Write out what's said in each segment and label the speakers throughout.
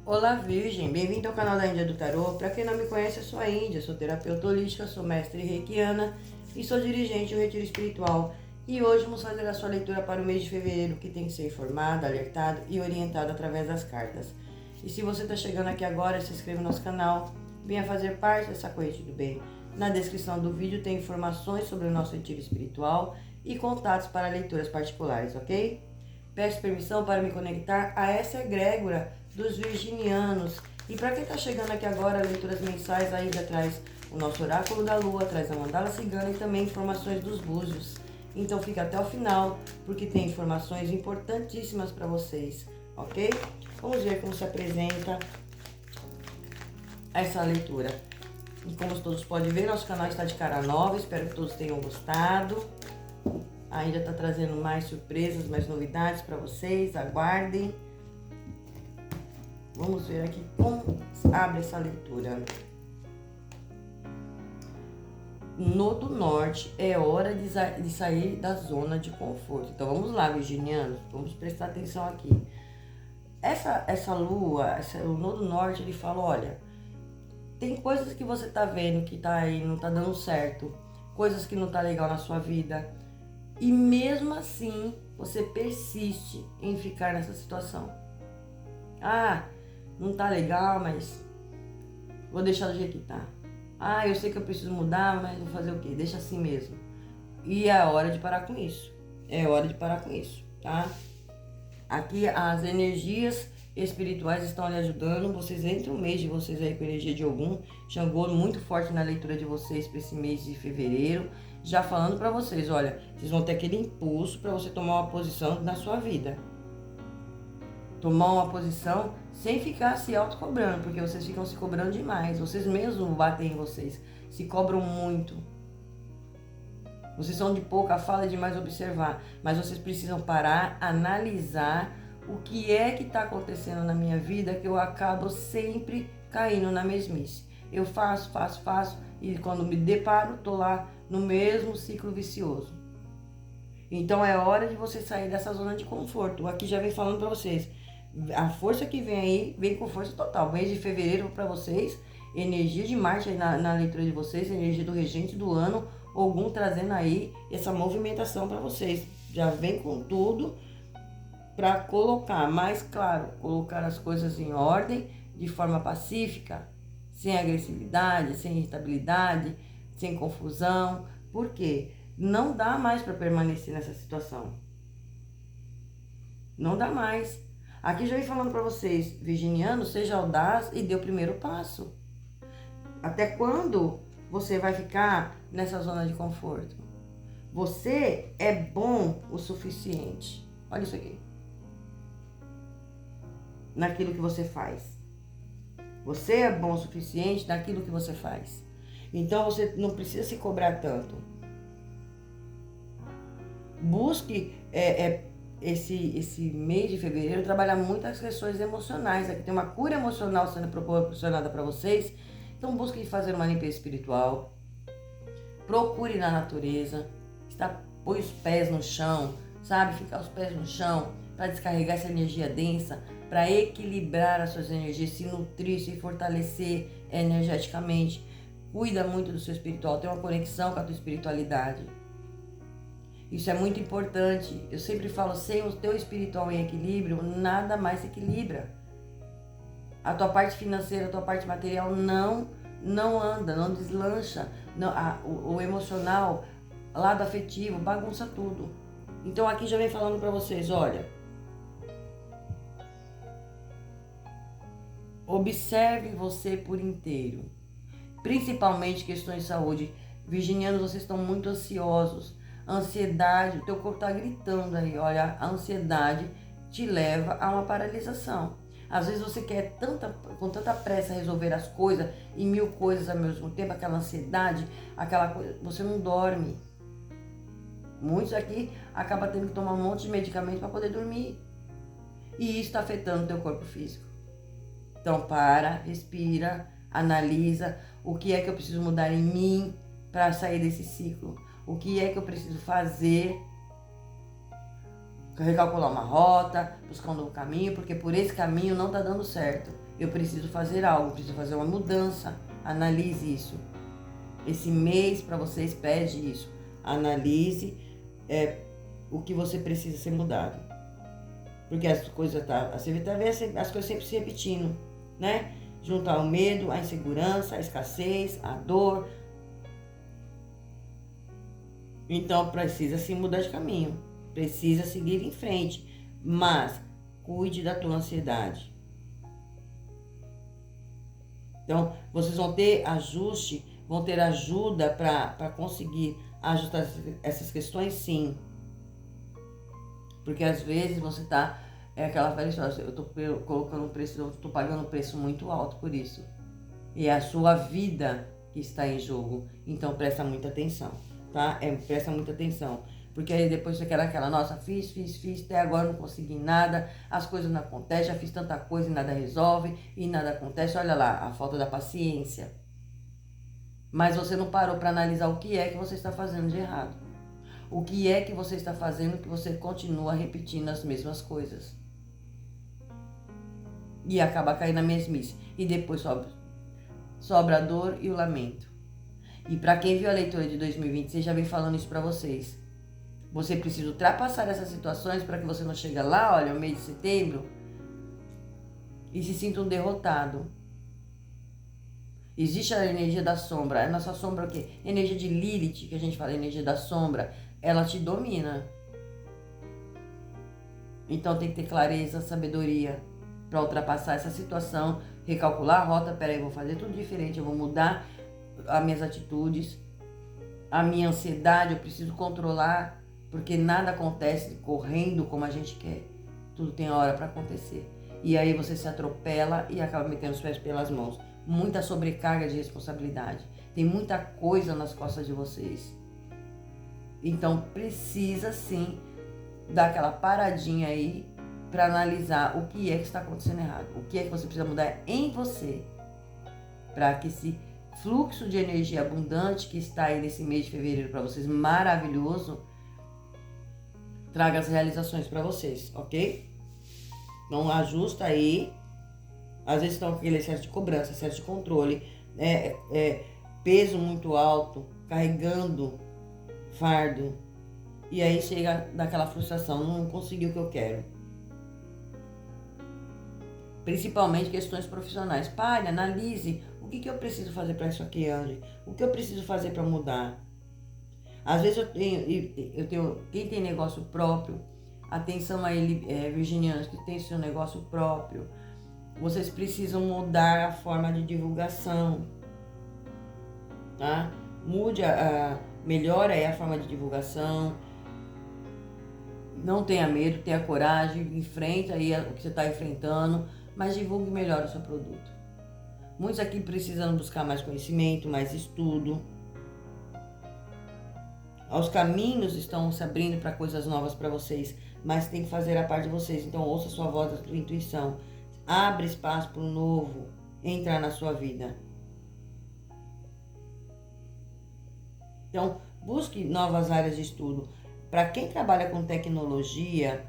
Speaker 1: Olá, Virgem! Bem-vindo ao canal da Índia do Tarô. Para quem não me conhece, eu sou a Índia, sou terapeuta holística, sou mestre reikiana e sou dirigente do Retiro Espiritual. E hoje vamos fazer a sua leitura para o mês de fevereiro, que tem que ser informado, alertado e orientado através das cartas. E se você está chegando aqui agora, se inscreva no nosso canal, venha fazer parte dessa corrente do bem. Na descrição do vídeo tem informações sobre o nosso Retiro Espiritual e contatos para leituras particulares, ok? Peço permissão para me conectar a essa egrégora dos virginianos. E para quem está chegando aqui agora, leituras mensais, ainda traz o nosso oráculo da lua, traz a mandala cigana e também informações dos búzios. Então fica até o final, porque tem informações importantíssimas para vocês, ok? Vamos ver como se apresenta essa leitura. E como todos podem ver, nosso canal está de cara nova, espero que todos tenham gostado. Ainda está trazendo mais surpresas, mais novidades para vocês, aguardem. Vamos ver aqui como abre essa leitura. Nodo Norte, é hora de sair da zona de conforto. Então vamos lá, virginianos, vamos prestar atenção aqui. Essa lua, o Nodo Norte, ele fala, olha, tem coisas que você tá vendo que tá aí, não tá dando certo, coisas que não tá legal na sua vida. E mesmo assim, você persiste em ficar nessa situação. Ah, não tá legal, mas vou deixar do jeito que tá. Ah, eu sei que eu preciso mudar, mas vou fazer o quê? Deixa assim mesmo. E é hora de parar com isso. É hora de parar com isso, tá? Aqui as energias espirituais estão lhe ajudando. Vocês entram o mês de vocês aí com a energia de Ogum, Xangô, muito forte na leitura de vocês para esse mês de fevereiro. Já falando para vocês, olha, vocês vão ter aquele impulso para você tomar uma posição na sua vida. Tomar uma posição sem ficar se autocobrando, porque vocês ficam se cobrando demais. Vocês mesmos batem em vocês, se cobram muito. Vocês são de pouca fala e demais observar, mas vocês precisam parar, analisar o que é que está acontecendo na minha vida que eu acabo sempre caindo na mesmice. Eu faço e quando me deparo, tô lá no mesmo ciclo vicioso. Então é hora de você sair dessa zona de conforto. Aqui já vem falando para vocês, a força que vem aí, vem com força total. Mês de fevereiro para vocês, energia de Marte aí na leitura de vocês, energia do regente do ano, Ogum trazendo aí essa movimentação para vocês. Já vem com tudo para colocar, mais claro, colocar as coisas em ordem, de forma pacífica, sem agressividade, sem irritabilidade, sem confusão. Por quê? Não dá mais para permanecer nessa situação. Não dá mais. Aqui já vem falando para vocês, virginiano, seja audaz e dê o primeiro passo. Até quando você vai ficar nessa zona de conforto? Você é bom o suficiente. Olha isso aqui. Naquilo que você faz. Você é bom o suficiente naquilo que você faz. Então você não precisa se cobrar tanto. Busque esse mês de fevereiro trabalhar muitas questões emocionais. Aqui tem uma cura emocional sendo proporcionada para vocês. Então busque fazer uma limpeza espiritual. Procure na natureza. Põe os pés no chão, sabe? Ficar os pés no chão para descarregar essa energia densa, para equilibrar as suas energias, se nutrir, se fortalecer energeticamente. Cuida muito do seu espiritual, tem uma conexão com a tua espiritualidade. Isso é muito importante. Eu sempre falo, sem o teu espiritual em equilíbrio, nada mais se equilibra. A tua parte financeira, a tua parte material não anda, não deslancha. Não, o emocional, lado afetivo, bagunça tudo. Então aqui já vem falando para vocês, olha, observe você por inteiro, principalmente questões de saúde. Virginianos, vocês estão muito ansiosos. Ansiedade, o teu corpo está gritando aí, olha, a ansiedade te leva a uma paralisação. Às vezes você quer com tanta pressa resolver as coisas e 1000 coisas ao mesmo tempo, aquela ansiedade, aquela coisa, você não dorme. Muitos aqui acabam tendo que tomar um monte de medicamento para poder dormir. E isso está afetando o teu corpo físico. Então para, respira, analisa o que é que eu preciso mudar em mim para sair desse ciclo. O que é que eu preciso fazer recalcular uma rota, buscar um novo caminho, porque por esse caminho não está dando certo. Eu preciso fazer algo, preciso fazer uma mudança. Analise isso. Esse mês para vocês pede isso. Analise o que você precisa ser mudado. Porque as coisas você tá vendo as coisas sempre se repetindo, né? Juntar o medo, a insegurança, a escassez, a dor. Então precisa se mudar de caminho. Precisa seguir em frente. Mas cuide da tua ansiedade. Então, vocês vão ter ajuste, vão ter ajuda para conseguir ajustar essas questões, sim. Porque às vezes você tá, aquela velha história, eu tô colocando um preço, eu tô pagando um preço muito alto por isso. E é a sua vida que está em jogo. Então presta muita atenção, tá? Presta muita atenção. Porque aí depois você quer aquela, nossa, fiz, até agora não consegui nada, as coisas não acontecem, já fiz tanta coisa e nada resolve, e nada acontece. Olha lá, a falta da paciência. Mas você não parou para analisar o que é que você está fazendo de errado. O que é que você está fazendo que você continua repetindo as mesmas coisas. E acaba caindo na mesmice. E depois sobra a dor e o lamento. E para quem viu a leitura de 2026, já vem falando isso para vocês. Você precisa ultrapassar essas situações para que você não chegue lá, olha, no mês de setembro, e se sinta um derrotado. Existe a energia da sombra. A nossa sombra é o quê? Energia de Lilith, que a gente fala, energia da sombra. Ela te domina. Então tem que ter clareza, sabedoria para ultrapassar essa situação, recalcular a rota. Peraí, eu vou fazer tudo diferente, eu vou mudar as minhas atitudes, a minha ansiedade, eu preciso controlar, porque nada acontece correndo como a gente quer. Tudo tem hora para acontecer. E aí você se atropela e acaba metendo os pés pelas mãos. Muita sobrecarga de responsabilidade. Tem muita coisa nas costas de vocês. Então precisa sim dar aquela paradinha aí para analisar o que é que está acontecendo errado. O que é que você precisa mudar em você. Para que esse fluxo de energia abundante que está aí nesse mês de fevereiro para vocês, maravilhoso, traga as realizações para vocês, ok? Então ajusta aí. Às vezes estão com aquele excesso de cobrança, excesso de controle, peso muito alto, carregando fardo. E aí chega daquela frustração, não consegui o que eu quero. Principalmente questões profissionais. Pare, analise o que eu preciso fazer para isso aqui, Andy. O que eu preciso fazer para mudar. Às vezes eu tenho, quem tem negócio próprio, atenção aí, virginianos que tem seu negócio próprio, vocês precisam mudar a forma de divulgação, tá? Melhora aí a forma de divulgação. Não tenha medo, tenha coragem, enfrenta aí o que você está enfrentando, mas divulgue melhor o seu produto. Muitos aqui precisam buscar mais conhecimento, mais estudo. Os caminhos estão se abrindo para coisas novas para vocês, mas tem que fazer a parte de vocês. Então ouça a sua voz, a sua intuição. Abre espaço para o novo entrar na sua vida. Então, busque novas áreas de estudo. Para quem trabalha com tecnologia,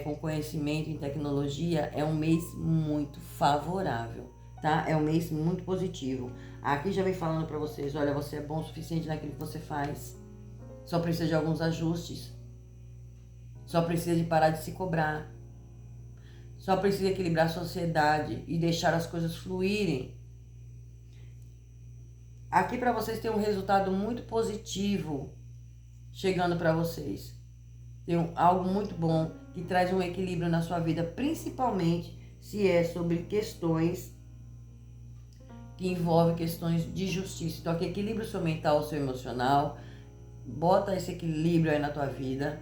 Speaker 1: com conhecimento em tecnologia, é um mês muito favorável, tá? É um mês muito positivo. Aqui já vem falando para vocês, olha, você é bom o suficiente naquilo que você faz. Só precisa de alguns ajustes. Só precisa de parar de se cobrar. Só precisa equilibrar a sociedade e deixar as coisas fluírem. Aqui para vocês tem um resultado muito positivo chegando para vocês. Tem algo muito bom que traz um equilíbrio na sua vida, principalmente se é sobre questões que envolvem questões de justiça. Então aqui equilibra o seu mental, o seu emocional, bota esse equilíbrio aí na tua vida.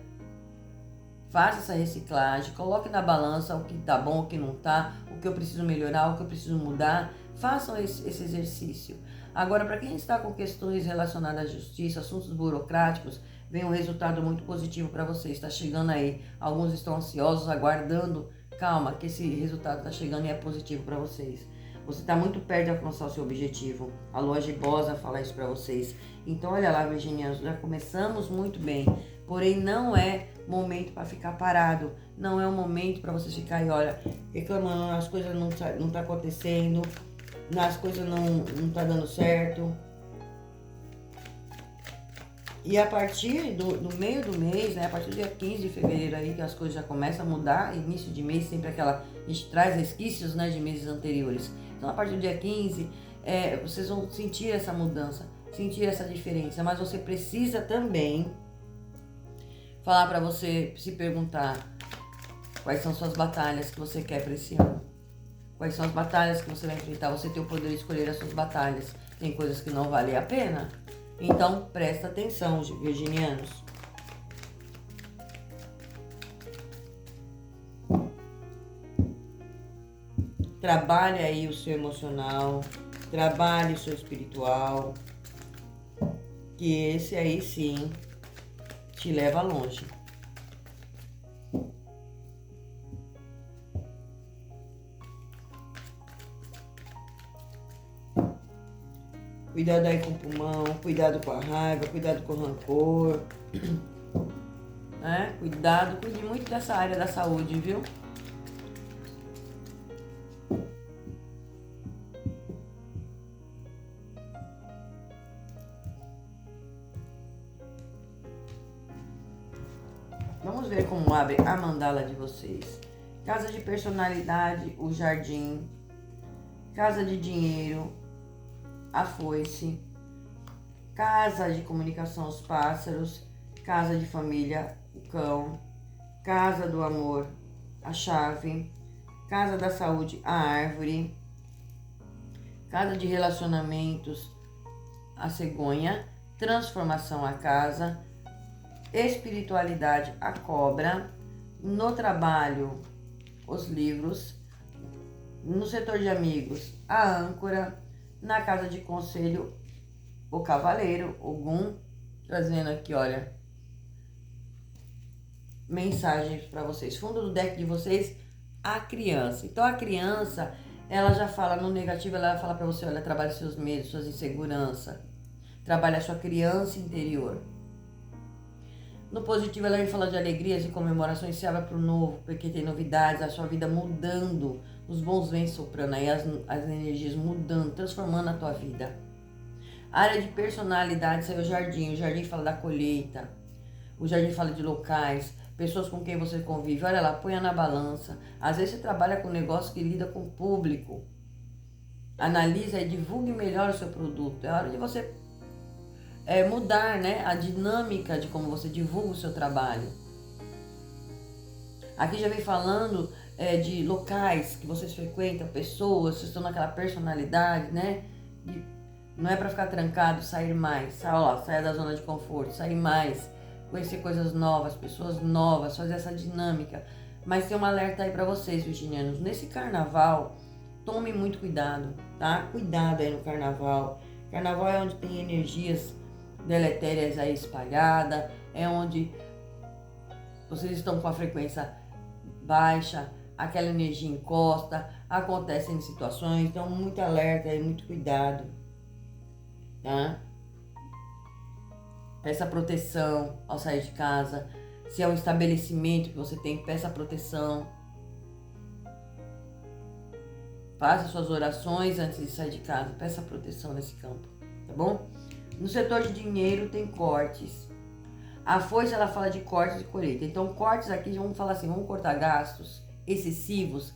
Speaker 1: Faça essa reciclagem, coloque na balança o que tá bom, o que não tá, o que eu preciso melhorar, o que eu preciso mudar. Façam esse exercício. Agora, para quem está com questões relacionadas à justiça, assuntos burocráticos, vem um resultado muito positivo para vocês. Está chegando aí. Alguns estão ansiosos, aguardando. Calma, que esse resultado está chegando e é positivo para vocês. Você está muito perto de alcançar o seu objetivo. A lua gibosa fala isso para vocês. Então, olha lá, virginianos, já começamos muito bem. Porém, não é momento para ficar parado. Não é um momento para você ficar aí, olha, reclamando, as coisas não tá acontecendo, as coisas não tá dando certo. E a partir do meio do mês, né, a partir do dia 15 de fevereiro aí, que as coisas já começam a mudar, início de mês sempre a gente traz resquícios, né, de meses anteriores. Então a partir do dia 15, vocês vão sentir essa mudança, sentir essa diferença, mas você precisa também falar para você, se perguntar quais são suas batalhas que você quer para esse ano. Quais são as batalhas que você vai enfrentar, você tem o poder de escolher as suas batalhas. Tem coisas que não valem a pena? Então, presta atenção, virginianos. Trabalhe aí o seu emocional, trabalhe o seu espiritual, que esse aí sim te leva longe. Cuidado aí com o pulmão, cuidado com a raiva, cuidado com o rancor, né? Cuidado, cuide muito dessa área da saúde, viu? Vamos ver como abre a mandala de vocês. Casa de personalidade, o jardim. Casa de dinheiro, a foice. Casa de comunicação, os pássaros. Casa de família, o cão. Casa do amor, a chave. Casa da saúde, a árvore. Casa de relacionamentos, a cegonha. Transformação, a casa. Espiritualidade, a cobra. No trabalho, os livros. No setor de amigos, a âncora. Na casa de conselho, o cavaleiro, Ogum, trazendo aqui, olha, mensagens para vocês. Fundo do deck de vocês, a criança. Então a criança, ela já fala no negativo, ela vai falar para você, olha, trabalhe seus medos, suas inseguranças. Trabalhe a sua criança interior. No positivo, ela vai falar de alegrias e comemorações, se abra para o novo, porque tem novidades, a sua vida mudando, os bons ventos soprando aí, as energias mudando, transformando a tua vida. A área de personalidade, saiu o jardim fala da colheita, o jardim fala de locais, pessoas com quem você convive, olha lá, ponha na balança. Às vezes você trabalha com um negócio que lida com o público, analisa e divulgue melhor o seu produto, é hora de você mudar, né, a dinâmica de como você divulga o seu trabalho. Aqui já vem falando de locais que vocês frequentam, pessoas, vocês estão naquela personalidade, né? Não é para ficar trancado, sair mais, saia da zona de conforto, sair mais, conhecer coisas novas, pessoas novas, fazer essa dinâmica. Mas tem um alerta aí para vocês, virginianos. Nesse carnaval, tome muito cuidado, tá? Cuidado aí no carnaval. Carnaval é onde tem energias deletérias aí espalhada, é onde vocês estão com a frequência baixa, aquela energia encosta, acontecem situações, então muito alerta e muito cuidado, tá? Peça proteção ao sair de casa, se é um estabelecimento que você tem, peça proteção. Faça suas orações antes de sair de casa, peça proteção nesse campo, tá bom? No setor de dinheiro tem cortes. A foice, ela fala de cortes e colheita. Então, cortes aqui, vamos falar assim, vamos cortar gastos excessivos,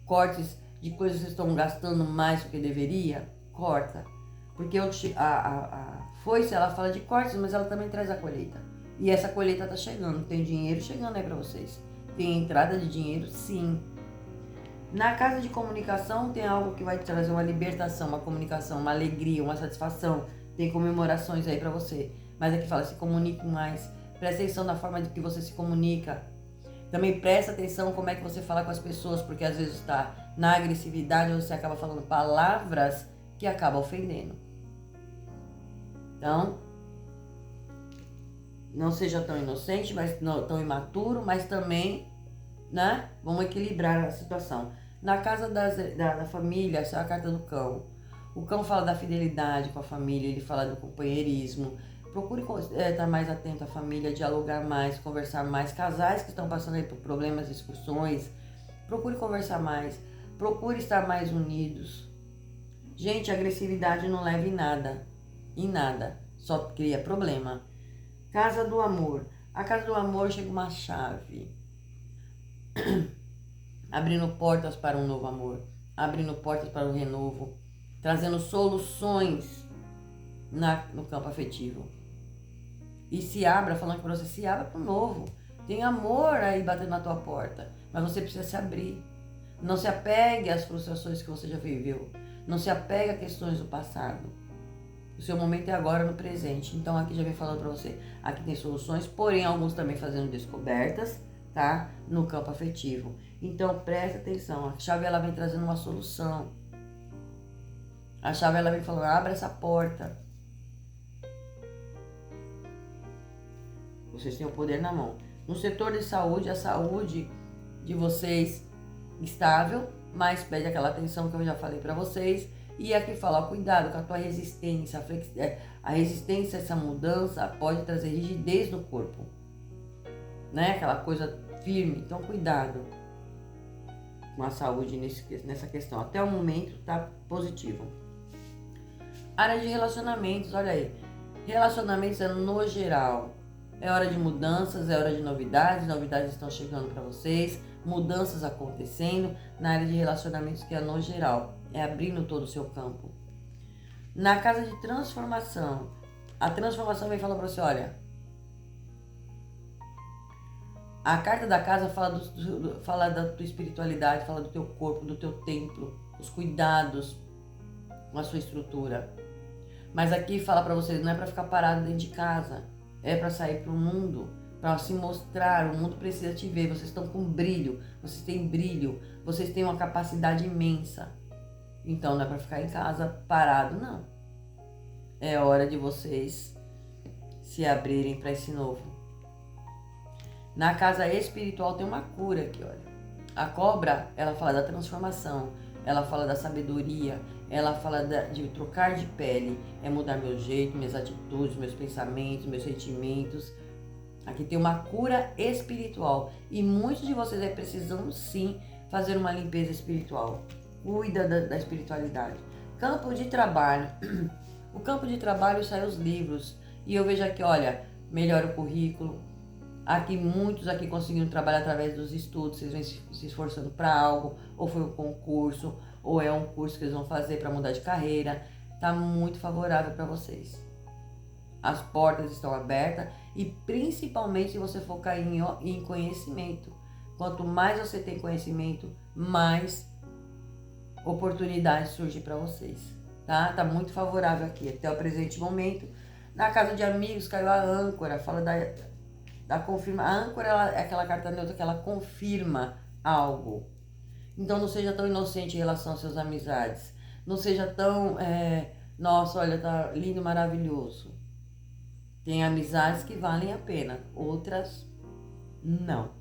Speaker 1: cortes de coisas que vocês estão gastando mais do que deveria, corta. Porque a foice, ela fala de cortes, mas ela também traz a colheita. E essa colheita tá chegando, tem dinheiro chegando aí para vocês. Tem entrada de dinheiro, sim. Na casa de comunicação tem algo que vai te trazer uma libertação, uma comunicação, uma alegria, uma satisfação. Tem comemorações aí pra você. Mas aqui fala, se comunique mais. Presta atenção na forma de que você se comunica. Também presta atenção como é que você fala com as pessoas, porque às vezes está na agressividade ou você acaba falando palavras que acabam ofendendo. Então, não seja tão inocente, mas não tão imaturo, mas também, né? Vamos equilibrar a situação. Na casa da família, essa é a carta do cão. O cão fala da fidelidade com a família, ele fala do companheirismo, procure estar mais atento à família, dialogar mais, conversar mais. Casais que estão passando aí por problemas, discussões, procure conversar mais, procure estar mais unidos. Gente, agressividade não leva em nada, só cria problema. Casa do amor. A casa do amor chega uma chave, abrindo portas para um novo amor, abrindo portas para um renovo, trazendo soluções no campo afetivo. E se abra, falando para você, se abra para o novo. Tem amor aí batendo na tua porta, mas você precisa se abrir. Não se apegue às frustrações que você já viveu. Não se apegue a questões do passado. O seu momento é agora, no presente. Então aqui já vem falando para você, aqui tem soluções, porém alguns também fazendo descobertas, tá? No campo afetivo. Então presta atenção, a chave ela vem trazendo uma solução. A chave ela vem falando, abra essa porta. Vocês têm o poder na mão. No setor de saúde, a saúde de vocês estável, mas pede aquela atenção que eu já falei para vocês. E aqui fala, ó, cuidado com a tua resistência. A resistência a essa mudança pode trazer rigidez no corpo, né? Aquela coisa firme. Então cuidado com a saúde nessa questão. Até o momento tá positivo. Área de relacionamentos, olha aí. Relacionamentos é no geral. É hora de mudanças, é hora de novidades. Novidades estão chegando para vocês. Mudanças acontecendo na área de relacionamentos, que é no geral. É abrindo todo o seu campo. Na casa de transformação. A transformação vem falando para você, olha. A carta da casa fala da tua espiritualidade, fala do teu corpo, do teu templo. Os cuidados com a sua estrutura. Mas aqui fala para você, não é para ficar parado dentro de casa. É para sair para o mundo, para se mostrar. O mundo precisa te ver. Vocês estão com brilho, vocês têm brilho, vocês têm uma capacidade imensa. Então não é para ficar em casa parado, não. É hora de vocês se abrirem para esse novo. Na casa espiritual tem uma cura aqui, olha. A cobra, ela fala da transformação, ela fala da sabedoria, ela fala de trocar de pele, é mudar meu jeito, minhas atitudes, meus pensamentos, meus sentimentos. Aqui tem uma cura espiritual e muitos de vocês aí precisam sim fazer uma limpeza espiritual. Cuida da espiritualidade. Campo de trabalho. O campo de trabalho sai os livros e eu vejo aqui, olha, melhora o currículo. Aqui muitos aqui conseguiram trabalhar através dos estudos, vocês vêm se esforçando para algo, ou foi um concurso, ou é um curso que eles vão fazer para mudar de carreira. Tá muito favorável para vocês. As portas estão abertas e principalmente se você focar em conhecimento. Quanto mais você tem conhecimento, mais oportunidades surgem para vocês, tá? Tá muito favorável aqui até o presente momento. Na casa de amigos caiu a âncora, fala da confirma. A âncora é aquela carta neutra que ela confirma algo. Então não seja tão inocente em relação às suas amizades. Não seja tão, nossa, olha, tá lindo, maravilhoso. Tem amizades que valem a pena, outras não.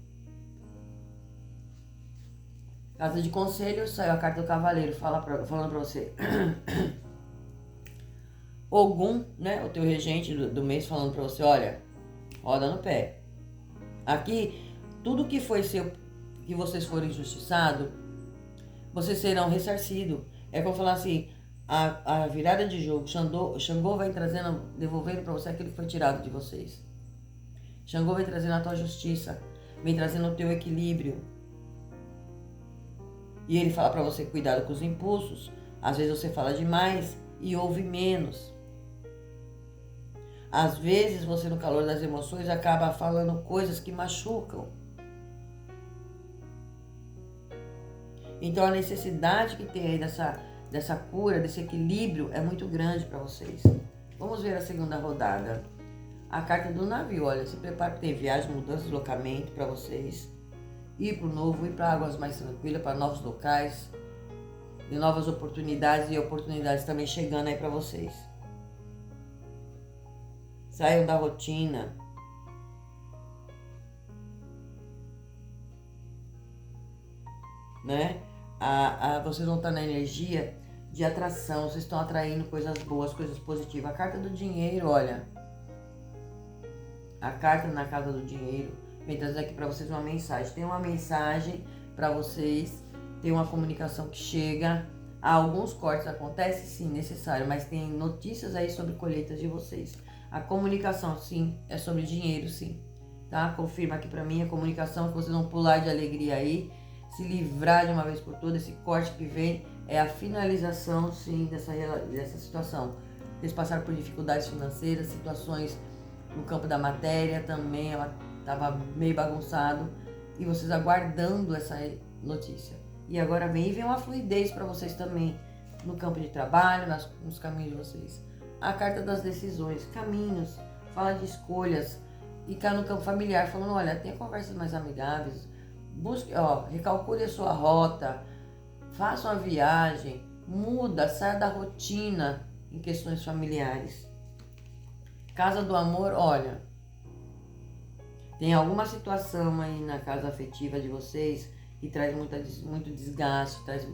Speaker 1: Casa de conselho, saiu a carta do cavaleiro, falando pra você. Ogum, né, o teu regente do mês, falando pra você, olha, roda no pé. Aqui, tudo que foi seu, que vocês forem injustiçados, vocês serão ressarcidos. É como falar assim, a virada de jogo, Xangô vai trazendo, devolvendo para você aquilo que foi tirado de vocês. Xangô vai trazendo a tua justiça, vem trazendo o teu equilíbrio. E ele fala para você, cuidado com os impulsos. Às vezes você fala demais e ouve menos. Às vezes você, no calor das emoções, acaba falando coisas que machucam. Então a necessidade que tem aí dessa cura, desse equilíbrio é muito grande para vocês. Vamos ver a segunda rodada. A carta do navio, olha, se prepara para ter viagem, mudança, deslocamento para vocês. Ir para o novo, ir para águas mais tranquilas, para novos locais, de novas oportunidades e oportunidades também chegando aí para vocês. Saiam da rotina. Né? Vocês vão estar na energia de atração, vocês estão atraindo coisas boas, coisas positivas. A carta do dinheiro, olha, A carta na casa do dinheiro vem trazer aqui para vocês uma mensagem. Tem uma mensagem para vocês, tem uma comunicação que chega. Alguns cortes acontecem, sim, necessário, mas tem notícias aí sobre colheitas de vocês. A comunicação, sim, é sobre dinheiro, sim. Tá? Confirma aqui para mim a comunicação, que vocês vão pular de alegria aí, se livrar de uma vez por todas. Esse corte que vem é a finalização, sim, dessa situação. Vocês passaram por dificuldades financeiras, situações no campo da matéria também, ela estava meio bagunçado, e vocês aguardando essa notícia. E agora vem uma fluidez para vocês também, no campo de trabalho, nos caminhos de vocês. A carta das decisões, caminhos, fala de escolhas, e cá no campo familiar, falando, olha, tenha conversas mais amigáveis, busque, recalcule a sua rota, faça uma viagem, muda, saia da rotina em questões familiares. Casa do amor, olha, tem alguma situação aí na casa afetiva de vocês que traz muito desgaste, traz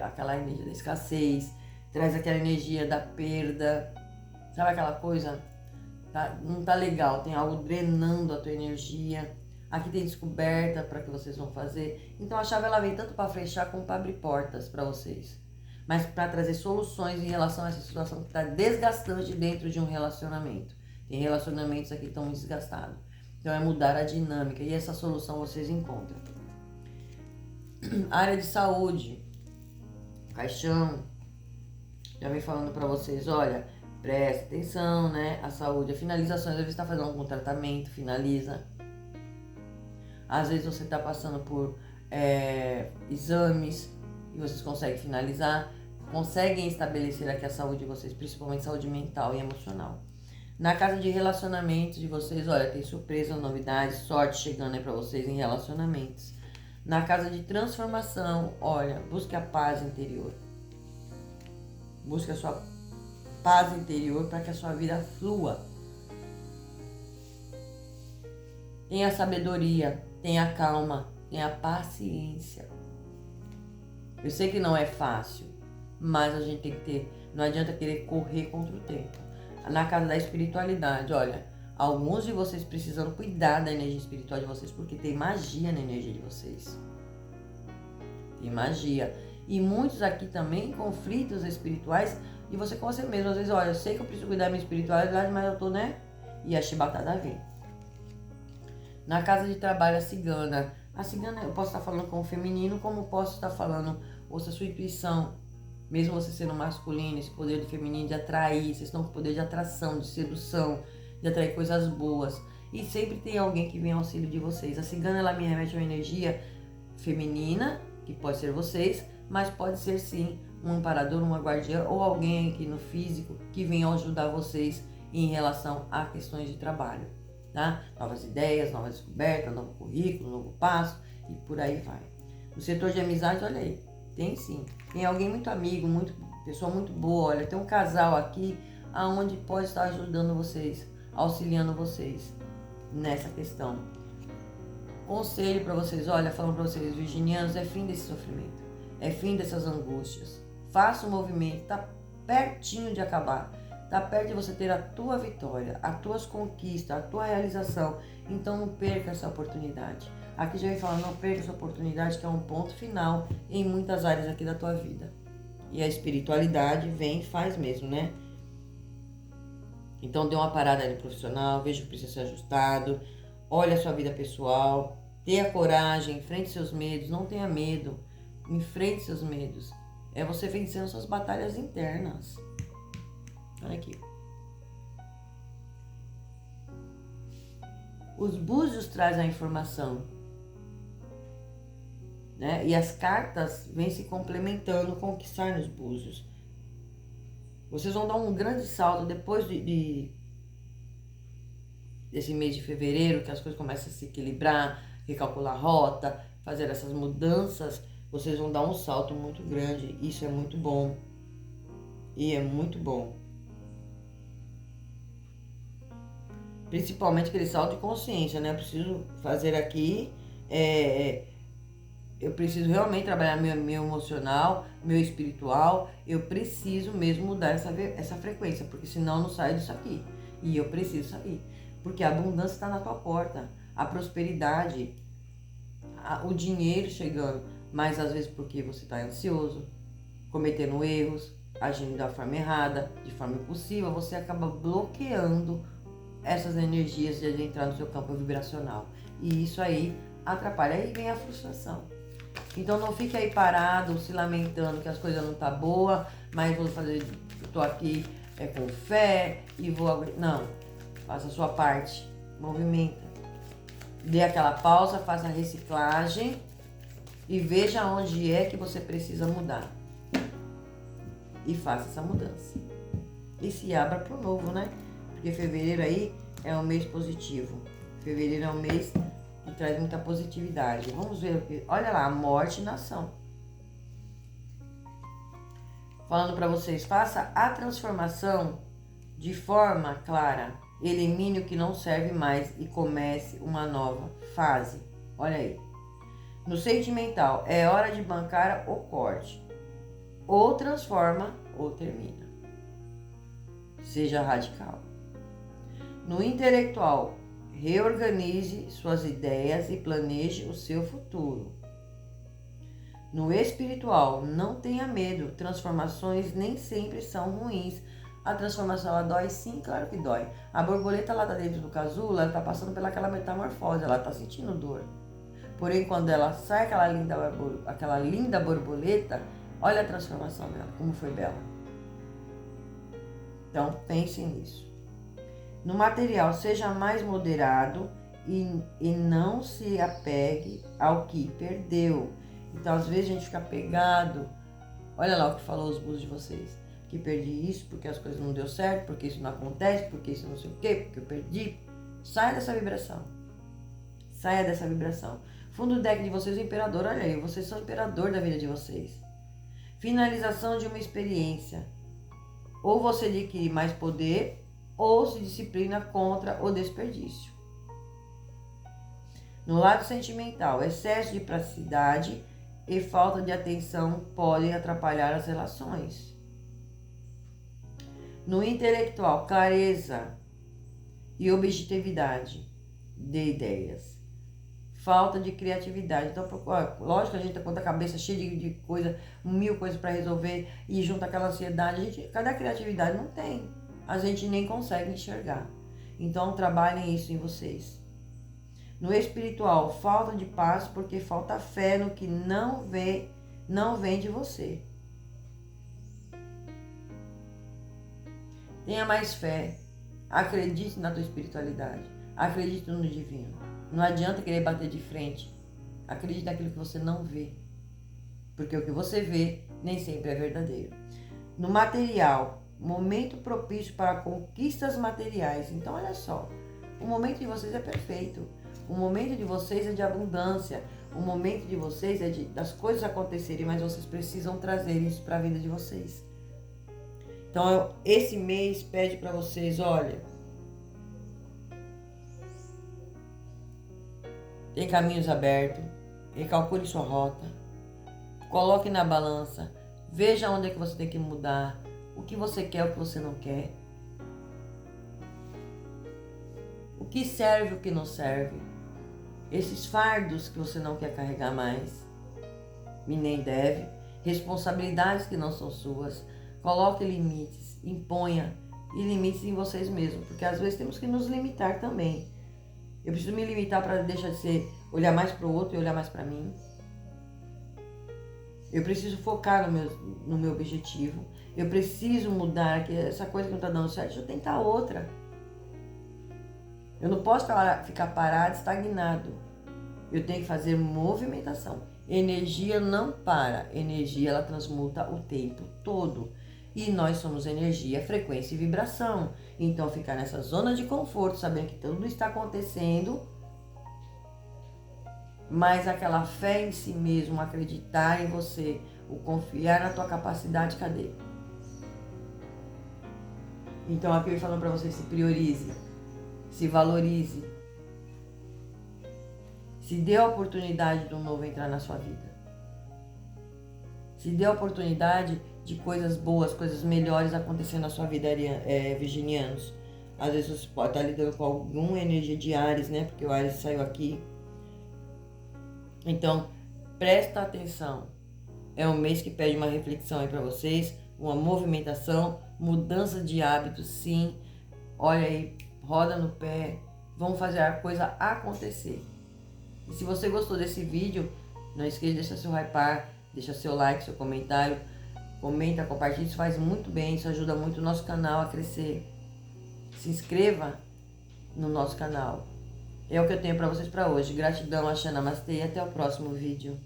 Speaker 1: aquela energia da escassez, traz aquela energia da perda, sabe aquela coisa? Não tá legal, tem algo drenando a tua energia. Aqui tem descoberta para que vocês vão fazer. Então a chave ela vem tanto para fechar como para abrir portas para vocês, mas para trazer soluções em relação a essa situação que está desgastante dentro de um relacionamento. Tem relacionamentos aqui que estão desgastados. Então é mudar a dinâmica, e essa solução vocês encontram. Área de saúde, caixão, já vem falando para vocês, olha, presta atenção, né? A saúde, a finalização, às vezes você está fazendo algum tratamento, finaliza. Às vezes você está passando por exames e vocês conseguem finalizar, conseguem estabelecer aqui a saúde de vocês, principalmente saúde mental e emocional. Na casa de relacionamentos de vocês, olha, tem surpresas, novidades, sorte chegando aí para vocês em relacionamentos. Na casa de transformação, olha, busque a paz interior. Busque a sua paz interior para que a sua vida flua. Tenha sabedoria, tenha calma, tenha paciência. Eu sei que não é fácil, mas a gente tem que ter, não adianta querer correr contra o tempo. Na casa da espiritualidade, olha, alguns de vocês precisam cuidar da energia espiritual de vocês, porque tem magia na energia de vocês. Tem magia. E muitos aqui também, conflitos espirituais, e você com você mesmo. Às vezes, olha, eu sei que eu preciso cuidar da minha espiritualidade, mas eu tô, né? E a chibatada vem. Na casa de trabalho, a cigana. A cigana, eu posso estar falando com o feminino, como posso estar falando, ouça a sua intuição. Mesmo você sendo masculino, esse poder do feminino de atrair, vocês estão com poder de atração, de sedução, de atrair coisas boas. E sempre tem alguém que vem ao auxílio de vocês. A cigana, ela me remete a uma energia feminina, que pode ser vocês, mas pode ser sim um amparador, uma guardiã ou alguém aqui no físico que venha ajudar vocês em relação a questões de trabalho, tá? Novas ideias, novas descobertas, novo currículo, novo passo e por aí vai. No setor de amizade, olha aí, tem sim. Tem alguém muito amigo, pessoa muito boa, olha, tem um casal aqui aonde pode estar ajudando vocês, auxiliando vocês nessa questão. Conselho para vocês, olha, falando para vocês, virginianos, é fim desse sofrimento, é fim dessas angústias. Faça o movimento, tá pertinho de acabar, tá perto de você ter a tua vitória, as tuas conquistas, a tua realização. Então não perca essa oportunidade. Aqui já vem falando, não perca essa oportunidade, que é um ponto final em muitas áreas aqui da tua vida. E a espiritualidade vem e faz mesmo, né? Então dê uma parada ali profissional, veja o que precisa ser ajustado, olha a sua vida pessoal, tenha coragem, enfrente seus medos, não tenha medo, enfrente seus medos. É você vencendo suas batalhas internas. Olha aqui. Os búzios trazem a informação, né? E as cartas vêm se complementando com o que sai nos búzios. Vocês vão dar um grande salto depois desse mês de fevereiro, que as coisas começam a se equilibrar, recalcular a rota, fazer essas mudanças. Vocês vão dar um salto muito grande. Isso é muito bom. E é muito bom. Principalmente aquele salto de consciência, né? Eu preciso fazer aqui... eu preciso realmente trabalhar meu emocional, meu espiritual. Eu preciso mesmo mudar essa frequência, porque senão eu não saio disso aqui. E eu preciso sair. Porque a abundância está na tua porta, a prosperidade, o dinheiro chegando, mas às vezes porque você está ansioso, cometendo erros, agindo da forma errada, de forma impulsiva, você acaba bloqueando essas energias de entrar no seu campo vibracional. E isso aí atrapalha, aí vem a frustração. Então não fique aí parado, se lamentando que as coisas não tá boa, mas vou fazer, eu tô aqui com fé e vou... Não, faça a sua parte, movimenta. Dê aquela pausa, faça a reciclagem e veja onde é que você precisa mudar. E faça essa mudança. E se abra pro novo, né? Porque fevereiro aí é um mês positivo. Fevereiro é um mês que traz muita positividade. Vamos ver o que... Olha lá, a morte na ação. Falando para vocês, faça a transformação de forma clara. Elimine o que não serve mais e comece uma nova fase. Olha aí. No sentimental, é hora de bancar o corte. Ou transforma ou termina. Seja radical. No intelectual, reorganize suas ideias e planeje o seu futuro. No espiritual, não tenha medo. Transformações nem sempre são ruins. A transformação, ela dói sim, claro que dói. A borboleta lá dentro do casulo, ela está passando pelaquela metamorfose, ela está sentindo dor. Porém, quando ela sai aquela linda borboleta, olha a transformação dela, como foi bela. Então, pensem nisso. No material, seja mais moderado e não se apegue ao que perdeu. Então, às vezes a gente fica apegado. Olha lá o que falou os búzios de vocês. Que perdi isso porque as coisas não deu certo, porque isso não acontece, porque isso não sei o quê, porque eu perdi. Saia dessa vibração. Saia dessa vibração. Fundo do deck de vocês, o imperador. Olha aí, vocês são o imperador da vida de vocês. Finalização de uma experiência. Ou você adquire mais poder, ou se disciplina contra o desperdício. No lado sentimental, excesso de praticidade e falta de atenção podem atrapalhar as relações. No intelectual, clareza e objetividade de ideias. Falta de criatividade. Então, lógico que a gente está com a cabeça cheia de coisa, 1000 coisas para resolver e junta aquela ansiedade. Cadê a criatividade? Não tem. A gente nem consegue enxergar. Então, trabalhem isso em vocês. No espiritual, falta de paz porque falta fé no que não vem de você. Tenha mais fé. Acredite na tua espiritualidade. Acredite no divino. Não adianta querer bater de frente. Acredite naquilo que você não vê. Porque o que você vê nem sempre é verdadeiro. No material, momento propício para conquistas materiais. Então, olha só. O momento de vocês é perfeito. O momento de vocês é de abundância. O momento de vocês é das coisas acontecerem, mas vocês precisam trazer isso para a vida de vocês. Então, esse mês pede para vocês, olha, tem caminhos abertos, recalcule sua rota, coloque na balança, veja onde é que você tem que mudar, o que você quer, o que você não quer, o que serve, o que não serve, esses fardos que você não quer carregar mais, e nem deve, responsabilidades que não são suas. Coloque limites, imponha e limites em vocês mesmos, porque às vezes temos que nos limitar também. Eu preciso me limitar para deixar de olhar mais para o outro e olhar mais para mim. Eu preciso focar no meu objetivo. Eu preciso mudar, que essa coisa que não está dando certo, deixa eu tentar outra. Eu não posso ficar parado, estagnado. Eu tenho que fazer movimentação. Energia não para. Energia, ela transmuta o tempo todo. E nós somos energia, frequência e vibração. Então, ficar nessa zona de conforto, sabendo que tudo está acontecendo, mas aquela fé em si mesmo, acreditar em você, o confiar na tua capacidade, cadê? Então, aqui eu falando para você, se priorize, se valorize, se dê a oportunidade do novo entrar na sua vida. Se dê a oportunidade de coisas boas, coisas melhores acontecendo na sua vida, virginianos. Às vezes você pode estar lidando com alguma energia de Áries, né? Porque o Áries saiu aqui. Então, presta atenção. É um mês que pede uma reflexão aí para vocês, uma movimentação, mudança de hábitos, sim. Olha aí, roda no pé, vamos fazer a coisa acontecer. E se você gostou desse vídeo, não esqueça de deixar seu hypar, deixa seu like, seu comentário, comenta, compartilha, isso faz muito bem, isso ajuda muito o nosso canal a crescer. Se inscreva no nosso canal. É o que eu tenho para vocês para hoje. Gratidão, Axé Namastê, e até o próximo vídeo.